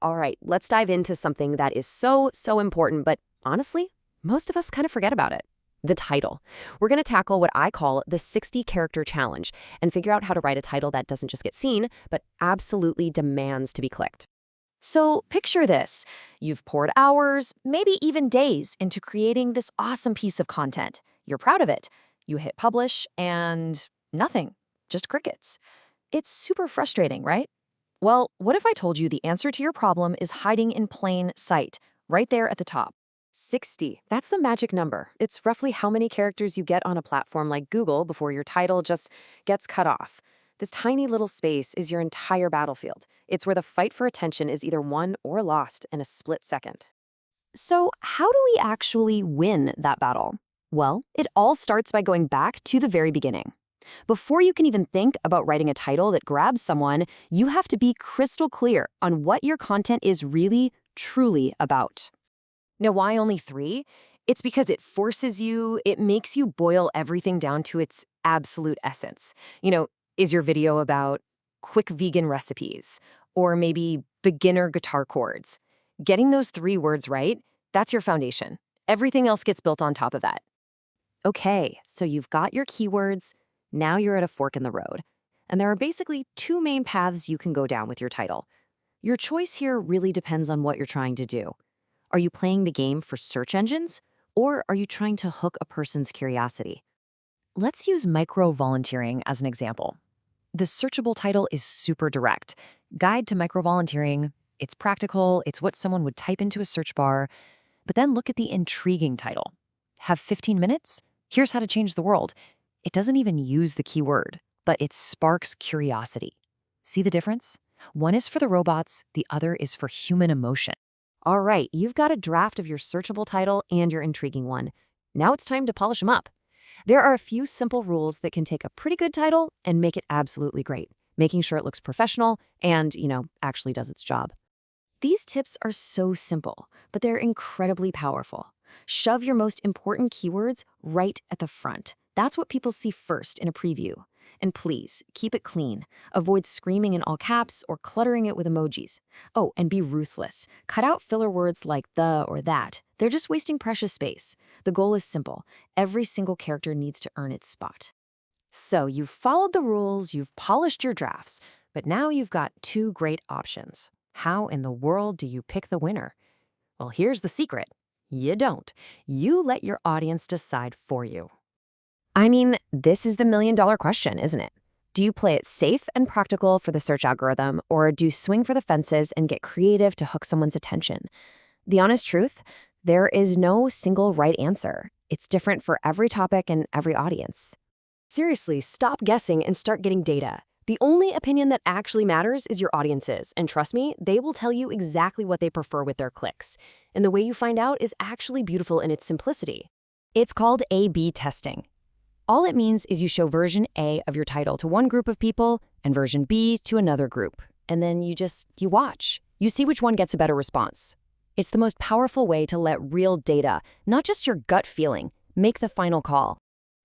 All right, let's dive into something that is so important, but honestly, most of us kind of forget about it. The title. We're going to tackle what I call the 60-character challenge and figure out how to write a title that doesn't just get seen, but absolutely demands to be clicked. So picture this. You've poured hours, maybe even days, into creating this awesome piece of content. You're proud of it. You hit publish and nothing, just crickets. It's super frustrating, right? Well, what if I told you the answer to your problem is hiding in plain sight, right there at the top? 60. That's the magic number. It's roughly how many characters you get on a platform like Google before your title just gets cut off. This tiny little space is your entire battlefield. It's where the fight for attention is either won or lost in a split second. So, how do we actually win that battle? Well, it all starts by going back to the very beginning. Before you can even think about writing a title that grabs someone, you have to be crystal clear on what your content is really, truly about. Now, why only 3? It's because it makes you boil everything down to its absolute essence. Is your video about quick vegan recipes or maybe beginner guitar chords? Getting those 3 words right, that's your foundation. Everything else gets built on top of that. Okay, so you've got your keywords. Now you're at a fork in the road. And there are basically 2 main paths you can go down with your title. Your choice here really depends on what you're trying to do. Are you playing the game for search engines, or are you trying to hook a person's curiosity? Let's use micro-volunteering as an example. The searchable title is super direct. Guide to micro-volunteering. It's practical, it's what someone would type into a search bar. But then look at the intriguing title. Have 15 minutes? Here's how to change the world. It doesn't even use the keyword, but it sparks curiosity. See the difference? One is for the robots, the other is for human emotion. All right, you've got a draft of your searchable title and your intriguing one. Now it's time to polish them up. There are a few simple rules that can take a pretty good title and make it absolutely great, making sure it looks professional and, actually does its job. These tips are so simple, but they're incredibly powerful. Shove your most important keywords right at the front. That's what people see first in a preview. And please, keep it clean. Avoid screaming in all caps or cluttering it with emojis. Oh, and be ruthless. Cut out filler words like the or that. They're just wasting precious space. The goal is simple. Every single character needs to earn its spot. So you've followed the rules, you've polished your drafts, but now you've got 2 great options. How in the world do you pick the winner? Well, here's the secret. You don't. You let your audience decide for you. I mean, this is the million-dollar question, isn't it? Do you play it safe and practical for the search algorithm, or do you swing for the fences and get creative to hook someone's attention? The honest truth, there is no single right answer. It's different for every topic and every audience. Seriously, stop guessing and start getting data. The only opinion that actually matters is your audience's, and trust me, they will tell you exactly what they prefer with their clicks. And the way you find out is actually beautiful in its simplicity. It's called A/B testing. All it means is you show version A of your title to one group of people and version B to another group. And then you watch. You see which one gets a better response. It's the most powerful way to let real data, not just your gut feeling, make the final call.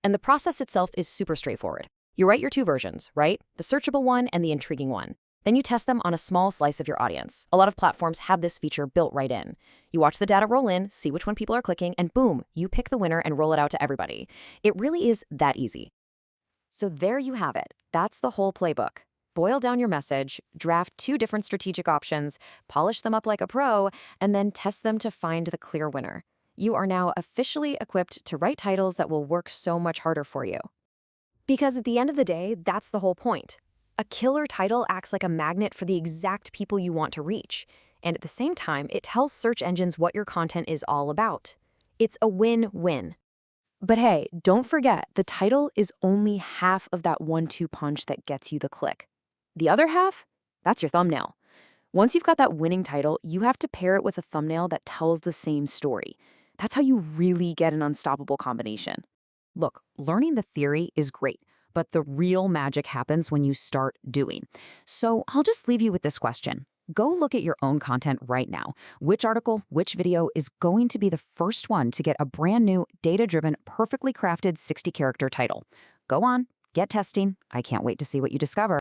And the process itself is super straightforward. You write your 2 versions, right? The searchable one and the intriguing one. Then you test them on a small slice of your audience. A lot of platforms have this feature built right in. You watch the data roll in, see which one people are clicking, and boom, you pick the winner and roll it out to everybody. It really is that easy. So there you have it. That's the whole playbook. Boil down your message, draft 2 different strategic options, polish them up like a pro, and then test them to find the clear winner. You are now officially equipped to write titles that will work so much harder for you. Because at the end of the day, that's the whole point. A killer title acts like a magnet for the exact people you want to reach. And at the same time, it tells search engines what your content is all about. It's a win-win. But hey, don't forget, the title is only half of that 1-2 punch that gets you the click. The other half? That's your thumbnail. Once you've got that winning title, you have to pair it with a thumbnail that tells the same story. That's how you really get an unstoppable combination. Look, learning the theory is great, but the real magic happens when you start doing. So I'll just leave you with this question. Go look at your own content right now. Which article, which video is going to be the first one to get a brand new, data-driven, perfectly crafted 60-character title? Go on, get testing. I can't wait to see what you discover.